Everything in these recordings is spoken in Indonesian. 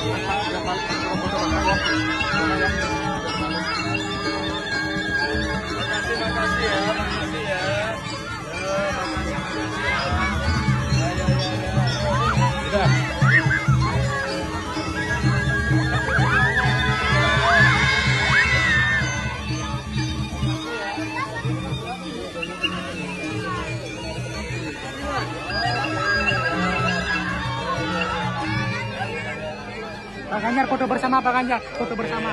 Makasih ya, makasih ya. Udah. Pak Ganjar foto bersama, Pak Ganjar foto bersama.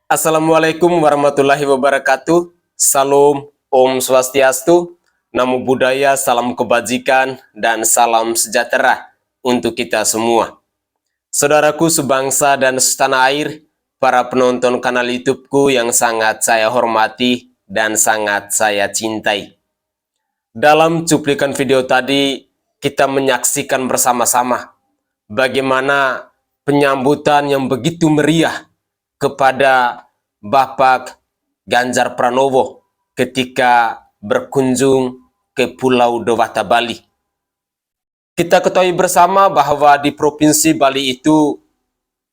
Assalamualaikum warahmatullahi wabarakatuh. Salam, Om Swastiastu, Namo Buddhaya, salam kebajikan, dan salam sejahtera untuk kita semua. Saudaraku sebangsa dan setanah air, para penonton kanal YouTube-ku yang sangat saya hormati dan sangat saya cintai. Dalam cuplikan video tadi, kita menyaksikan bersama-sama bagaimana penyambutan yang begitu meriah kepada Bapak Ganjar Pranowo ketika berkunjung ke Pulau Dewata Bali. Kita ketahui bersama bahwa di Provinsi Bali itu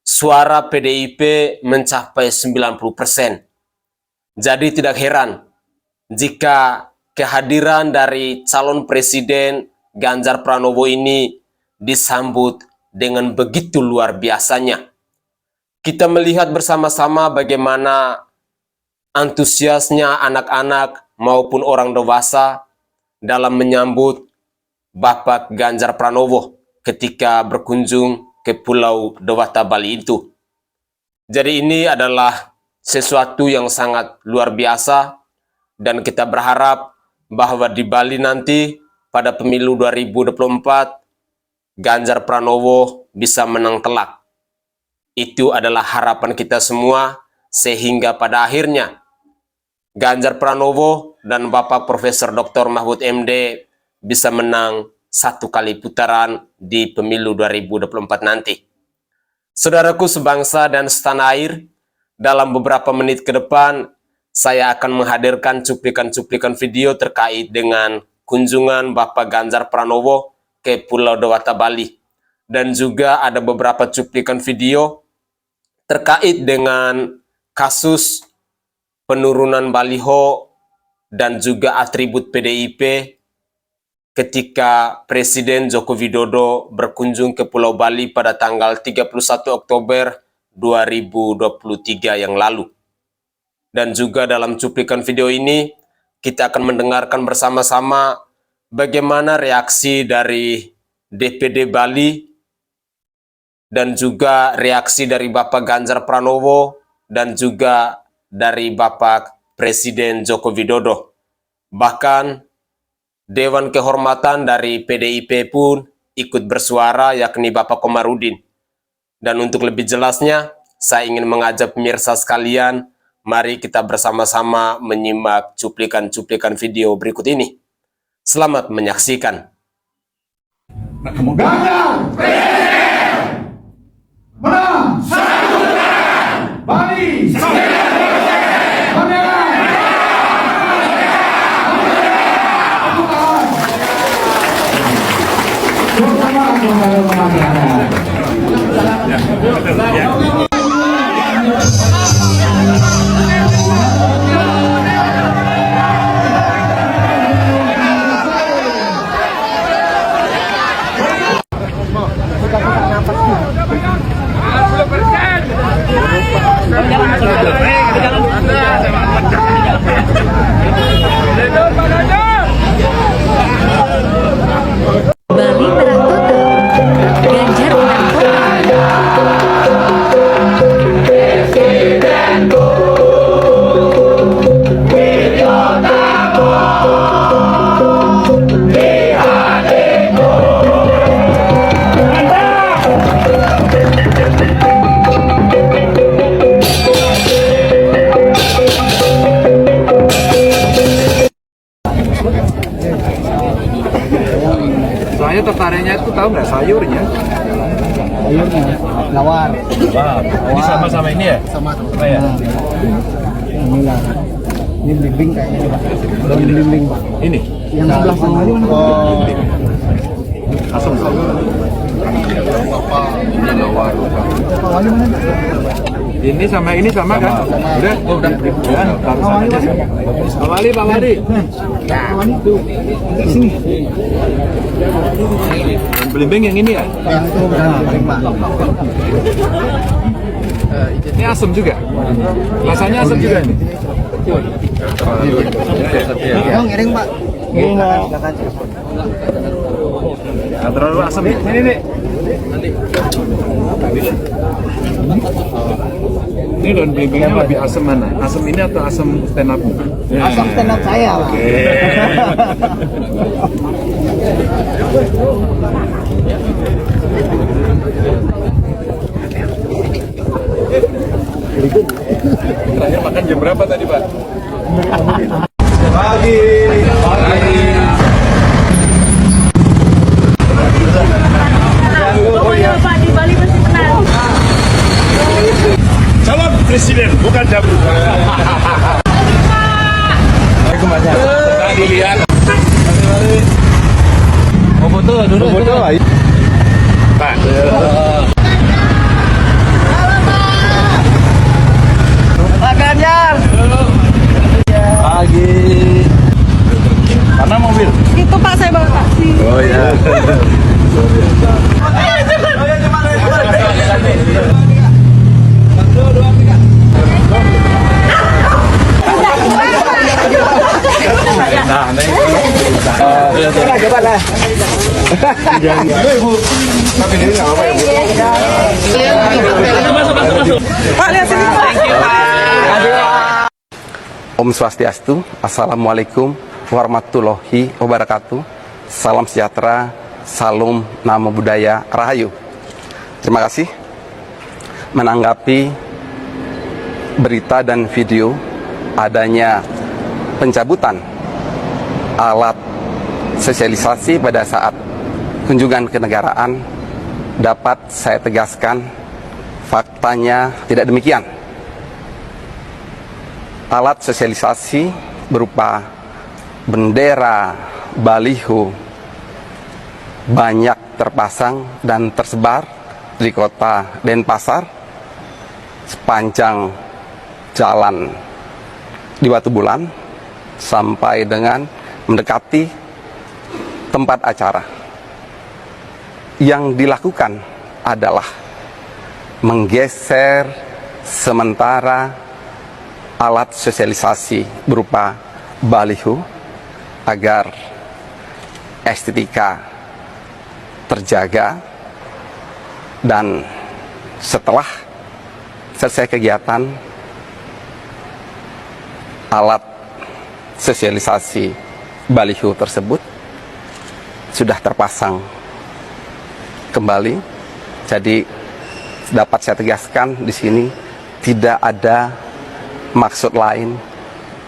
suara PDIP mencapai 90%. Jadi tidak heran jika kehadiran dari calon presiden Ganjar Pranowo ini disambut dengan begitu luar biasanya. Kita melihat bersama-sama bagaimana antusiasnya anak-anak maupun orang dewasa dalam menyambut Bapak Ganjar Pranowo ketika berkunjung ke Pulau Dewata Bali itu. Jadi ini adalah sesuatu yang sangat luar biasa dan kita berharap bahwa di Bali nanti pada pemilu 2024 Ganjar Pranowo bisa menang telak. Itu adalah harapan kita semua, sehingga pada akhirnya Ganjar Pranowo dan Bapak Profesor Dr. Mahfud MD bisa menang satu kali putaran di pemilu 2024 nanti. Saudaraku sebangsa dan setanah air, dalam beberapa menit ke depan saya akan menghadirkan cuplikan-cuplikan video terkait dengan kunjungan Bapak Ganjar Pranowo ke Pulau Dewata Bali. Dan juga ada beberapa cuplikan video terkait dengan kasus penurunan baliho dan juga atribut PDIP ketika Presiden Joko Widodo berkunjung ke Pulau Bali pada tanggal 31 Oktober 2023 yang lalu. Dan juga dalam cuplikan video ini kita akan mendengarkan bersama-sama bagaimana reaksi dari DPD Bali dan juga reaksi dari Bapak Ganjar Pranowo dan juga dari Bapak Presiden Joko Widodo. Bahkan Dewan Kehormatan dari PDIP pun ikut bersuara, yakni Bapak Komarudin. Dan untuk lebih jelasnya, saya ingin mengajak pemirsa sekalian, mari kita bersama-sama menyimak cuplikan-cuplikan video berikut ini. Selamat menyaksikan. Ganjar presiden menang satukan Bali Bali merah total. Ganjar menang Soalnya tertariknya itu tahu nggak sayurnya? Sayurnya lawar. Wow. Ini sama-sama ini ya? Sama. Oh, ya. Inilah. Ini blimbing kayaknya Pak. Daun blimbing Pak. Ini Yang sebelah sana ini mana? asam ini sama kan? Udah. Taruh sana aja. Pak Wali. Sini. Belimbing yang ini ya? Yang itu blimbing Pak. Ini asam juga? Rasanya asam juga ini? Oh, ngiring Pak. Nggak terlalu asam ya? Ini. Ini daun belimbingnya lebih asam mana? Asam ini atau asam stand up? Asam stand up saya Pak. Terakhir makan jam berapa tadi Pak? Pagi. Pokoknya Pak di Bali pasti menang. Calon presiden bukan jabu. Tadi lihat. Mau foto dulu. Foto. Pak. Pak Ganjar. Pagi. Mana mobil? Itu Pak saya bawa taksi. Oh ya. Pak lihat sini Pak. Om Swastiastu, Assalamualaikum warahmatullahi wabarakatuh. Salam sejahtera, salam namo buddhaya, rahayu. Terima kasih. Menanggapi berita dan video adanya pencabutan alat sosialisasi pada saat kunjungan kenegaraan, dapat saya tegaskan faktanya tidak demikian. Alat sosialisasi berupa bendera, baliho banyak terpasang dan tersebar di kota Denpasar sepanjang jalan di Batu Bulan sampai dengan mendekati tempat acara. Yang dilakukan adalah menggeser sementara alat sosialisasi berupa baliho agar estetika terjaga, dan setelah selesai kegiatan alat sosialisasi baliho tersebut sudah terpasang kembali. Jadi dapat saya tegaskan di sini tidak ada maksud lain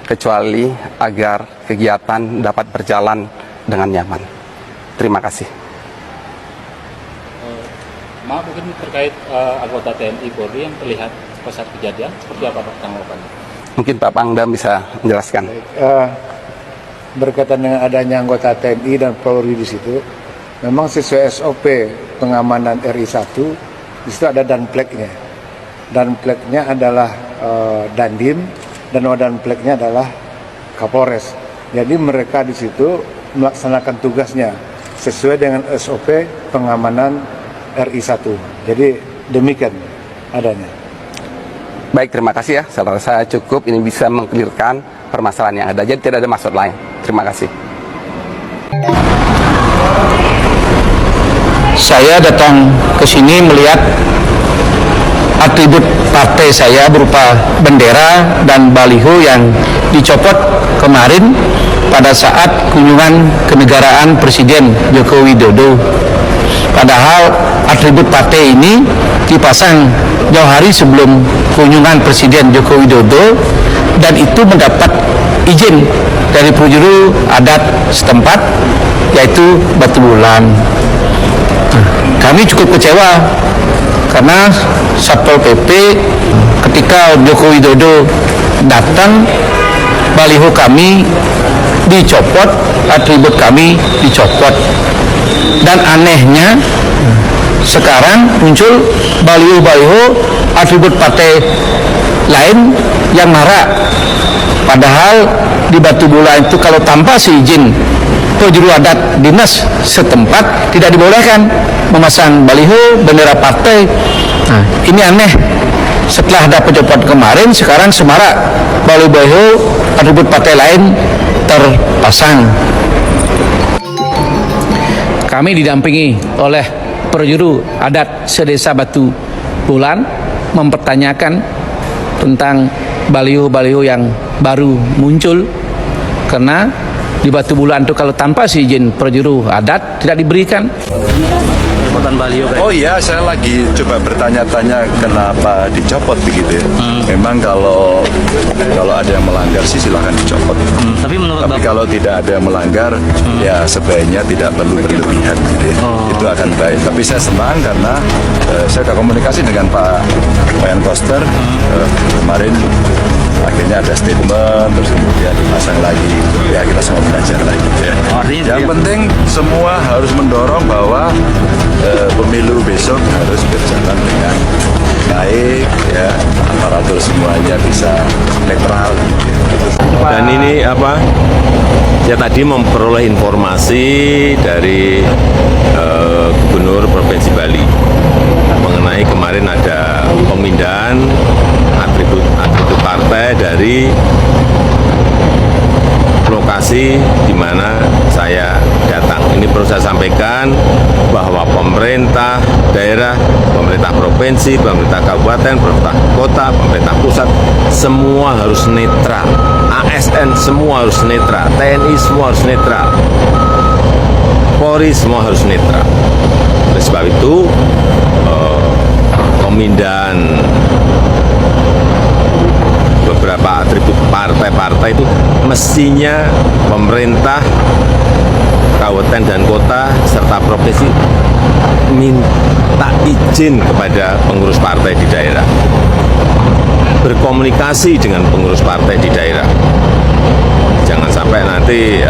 kecuali agar kegiatan dapat berjalan dengan nyaman. Terima kasih. Maaf, mungkin terkait anggota TNI Polri yang terlihat pada saat kejadian, seperti apa Pak tanggapannya? Mungkin Pak Pangdam bisa menjelaskan. Berkaitan dengan adanya anggota TNI dan Polri di situ, memang sesuai SOP pengamanan RI1, di situ ada danpleknya. Danpleknya adalah Dandim, dan danpleknya adalah Kapolres. Jadi mereka di situ melaksanakan tugasnya sesuai dengan SOP pengamanan RI1. Jadi demikian adanya. Baik, terima kasih ya. Saya cukup ini bisa mengklirkan permasalahan yang ada. Jadi tidak ada maksud lain. Terima kasih. Saya datang ke sini melihat atribut partai saya berupa bendera dan baliho yang dicopot kemarin pada saat kunjungan kenegaraan Presiden Joko Widodo. Padahal atribut partai ini dipasang jauh hari sebelum kunjungan Presiden Joko Widodo, dan itu mendapat izin dari penjuru adat setempat, yaitu Batu Bulan. Kami cukup kecewa karena Satpol PP ketika Joko Widodo datang baliho kami dicopot, atribut kami dicopot. Dan anehnya sekarang muncul baliho-baliho atribut partai lain yang marak. Padahal di Batu Bulan itu kalau tanpa seizin juru adat dinas setempat tidak dibolehkan memasang baliho bendera partai. Nah, ini aneh. Setelah ada pencopotan kemarin, sekarang semarak baliho-baliho atribut partai lain terpasang. Kami didampingi oleh perjuru adat sedesa Batu Bulan mempertanyakan tentang baliho-baliho yang baru muncul, karena di Batu Bulan itu kalau tanpa izin perjuru adat tidak diberikan. Oh iya, saya lagi coba bertanya-tanya kenapa dicopot begitu ya. Memang kalau ada yang melanggar sih silahkan dicopot. Tapi kalau tidak ada yang melanggar, ya sebaiknya tidak perlu berlebihan gitu ya. Itu akan baik. Tapi saya senang karena saya sudah komunikasi dengan Pak Wayan Koster kemarin. Akhirnya ada statement, terus kemudian dipasang lagi, ya kita semua belajar lagi ya. Yang penting semua harus mendorong bahwa pemilu besok harus berjalan dengan baik, ya, aparatur semuanya bisa netral. Dan ini apa? Saya tadi memperoleh informasi dari Gubernur Provinsi Bali mengenai kemarin ada pemindahan atribut partai dari lokasi di mana saya datang. Ini perlu saya sampaikan bahwa pemerintah daerah, pemerintah provinsi, pemerintah kabupaten, pemerintah kota, pemerintah pusat semua harus netral. ASN semua harus netral, TNI semua harus netral, Polri semua harus netral. Oleh sebab itu pemindahan beberapa atribut partai-partai itu mestinya pemerintah kabupaten dan kota serta provinsi minta izin kepada pengurus partai di daerah, berkomunikasi dengan pengurus partai di daerah. Jangan sampai nanti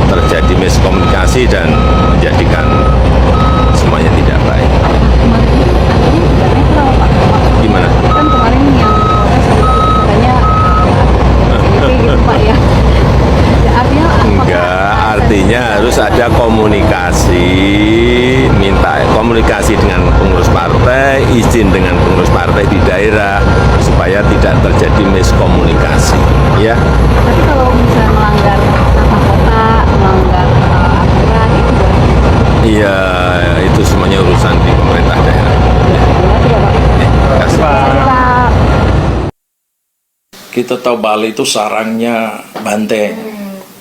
terjadi miskomunikasi dan menjadikan semuanya tidak baik. Gimana? Kan kemarin yang katanya gitu Pak ya. Artinya Enggak, artinya harus ada komunikasi, minta komunikasi dengan pengurus partai, izin dengan pengurus partai di daerah supaya tidak terjadi miskomunikasi, ya. tapi kalau misalnya melanggar tata kota, melanggar aturan itu Iya, itu semuanya urusan di pemerintah daerah. Terima kasih. Kita tahu Bali itu sarangnya banteng,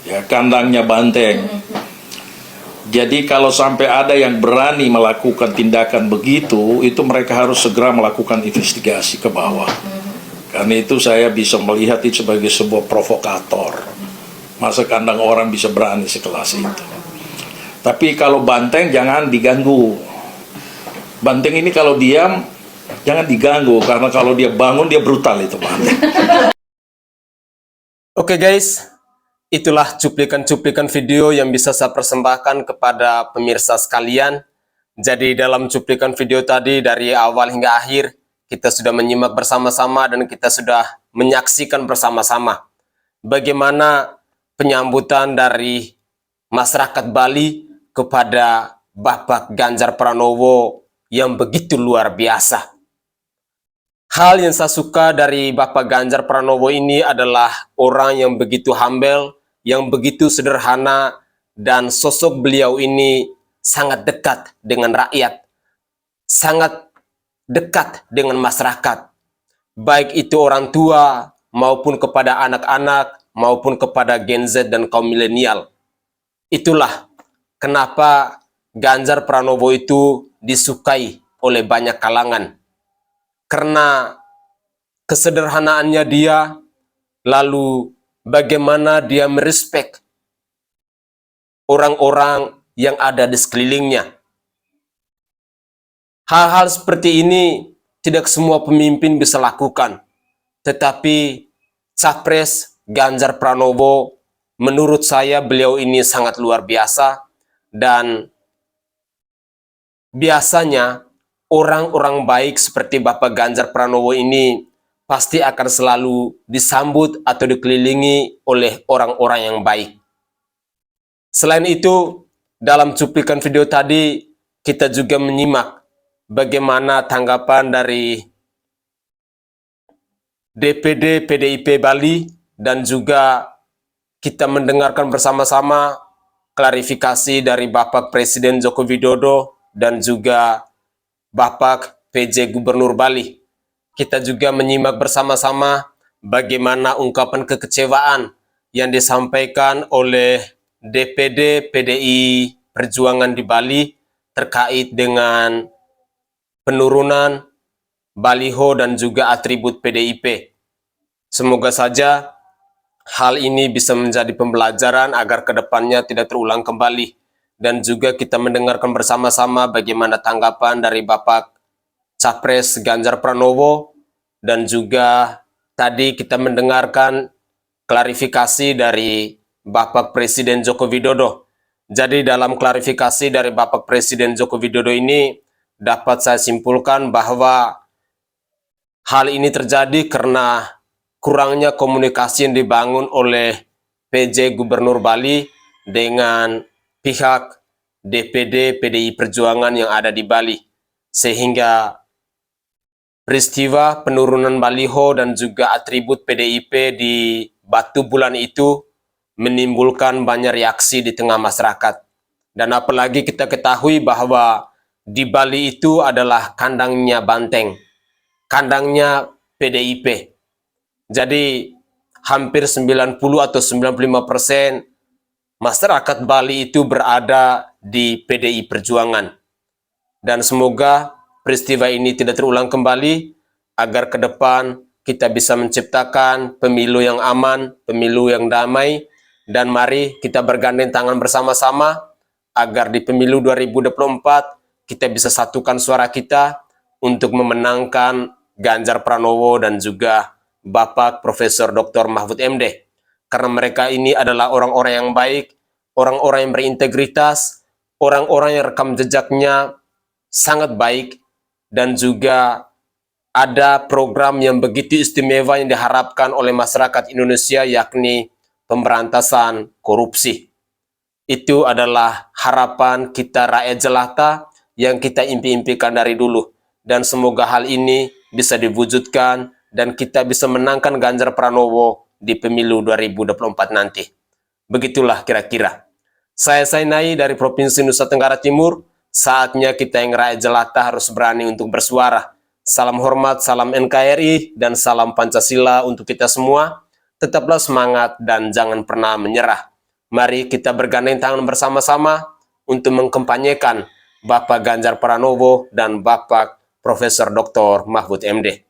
ya, kandangnya banteng. Jadi kalau sampai ada yang berani melakukan tindakan begitu, itu mereka harus segera melakukan investigasi ke bawah. Karena itu saya bisa melihat itu sebagai sebuah provokator. Masa kandang orang bisa berani sekelas itu. Tapi kalau banteng jangan diganggu. Banteng ini kalau diam jangan diganggu, karena kalau dia bangun dia brutal itu banteng. Oke guys, itulah cuplikan-cuplikan video yang bisa saya persembahkan kepada pemirsa sekalian. Jadi dalam cuplikan video tadi dari awal hingga akhir kita sudah menyimak bersama-sama dan kita sudah menyaksikan bersama-sama bagaimana penyambutan dari masyarakat Bali kepada Bapak Ganjar Pranowo yang begitu luar biasa. Hal yang saya suka dari Bapak Ganjar Pranowo ini adalah orang yang begitu humble, yang begitu sederhana, dan sosok beliau ini sangat dekat dengan rakyat, sangat dekat dengan masyarakat, baik itu orang tua maupun kepada anak-anak maupun kepada Gen Z dan kaum milenial. Itulah kenapa Ganjar Pranowo itu disukai oleh banyak kalangan. Karena kesederhanaannya dia, lalu bagaimana dia merespek orang-orang yang ada di sekelilingnya. Hal-hal seperti ini tidak semua pemimpin bisa lakukan. Tetapi Capres Ganjar Pranowo, menurut saya beliau ini sangat luar biasa, dan biasanya orang-orang baik seperti Bapak Ganjar Pranowo ini pasti akan selalu disambut atau dikelilingi oleh orang-orang yang baik. Selain itu, dalam cuplikan video tadi, kita juga menyimak bagaimana tanggapan dari DPD PDIP Bali, dan juga kita mendengarkan bersama-sama klarifikasi dari Bapak Presiden Joko Widodo dan juga Bapak PJ Gubernur Bali. Kita juga menyimak bersama-sama bagaimana ungkapan kekecewaan yang disampaikan oleh DPD PDI Perjuangan di Bali terkait dengan penurunan baliho dan juga atribut PDIP. Semoga saja hal ini bisa menjadi pembelajaran agar kedepannya tidak terulang kembali. Dan juga kita mendengarkan bersama-sama bagaimana tanggapan dari Bapak Capres Ganjar Pranowo, dan juga tadi kita mendengarkan klarifikasi dari Bapak Presiden Joko Widodo. Jadi dalam klarifikasi dari Bapak Presiden Joko Widodo ini dapat saya simpulkan bahwa hal ini terjadi karena kurangnya komunikasi yang dibangun oleh PJ Gubernur Bali dengan pihak DPD PDI Perjuangan yang ada di Bali, sehingga peristiwa penurunan baliho dan juga atribut PDIP di Batu Bulan itu menimbulkan banyak reaksi di tengah masyarakat. Dan apalagi kita ketahui bahwa di Bali itu adalah kandangnya banteng, kandangnya PDIP. Jadi hampir 90 atau 95% masyarakat Bali itu berada di PDI Perjuangan. Dan semoga peristiwa ini tidak terulang kembali, agar ke depan kita bisa menciptakan pemilu yang aman, pemilu yang damai, dan mari kita bergandeng tangan bersama-sama agar di pemilu 2024 kita bisa satukan suara kita untuk memenangkan Ganjar Pranowo dan juga Bapak Profesor Dr. Mahfud MD. Karena mereka ini adalah orang-orang yang baik, orang-orang yang berintegritas, orang-orang yang rekam jejaknya sangat baik, dan juga ada program yang begitu istimewa yang diharapkan oleh masyarakat Indonesia, yakni pemberantasan korupsi. Itu adalah harapan kita rakyat jelata yang kita impi-impikan dari dulu. Dan semoga hal ini bisa diwujudkan dan kita bisa menangkan Ganjar Pranowo di pemilu 2024 nanti. Begitulah kira-kira. Saya Sainai dari Provinsi Nusa Tenggara Timur. Saatnya kita yang rakyat jelata harus berani untuk bersuara. Salam hormat, salam NKRI, dan salam Pancasila untuk kita semua. Tetaplah semangat dan jangan pernah menyerah. Mari kita bergandeng tangan bersama-sama untuk mengkampanyekan Bapak Ganjar Pranowo dan Bapak Profesor Dr. Mahfud MD.